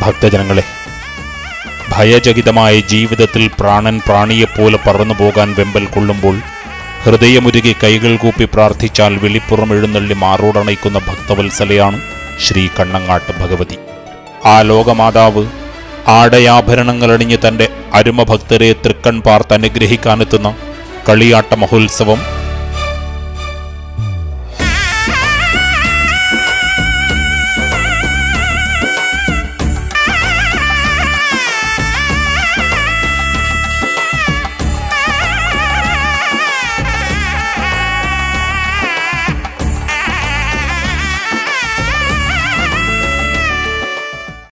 ഭക്തജനങ്ങളെ, ഭയചകിതമായ ജീവിതത്തിൽ പ്രാണൻ പ്രാണിയെപ്പോലെ പറന്നു പോകാൻ വെമ്പൽ കൊള്ളുമ്പോൾ ഹൃദയമുരുകി കൈകൾ കൂപ്പി പ്രാർത്ഥിച്ചാൽ വിളിപ്പുറം എഴുന്നള്ളി മാറോടണയ്ക്കുന്ന ഭക്തവത്സലയാണ് ശ്രീ കണ്ണങ്ങാട്ട് ഭഗവതി. ആ ലോകമാതാവ് ആടയാഭരണങ്ങളണിഞ്ഞ് തൻ്റെ അരുമഭക്തരെ തൃക്കൺ പാർത്ത് അനുഗ്രഹിക്കാനെത്തുന്ന കളിയാട്ട മഹോത്സവം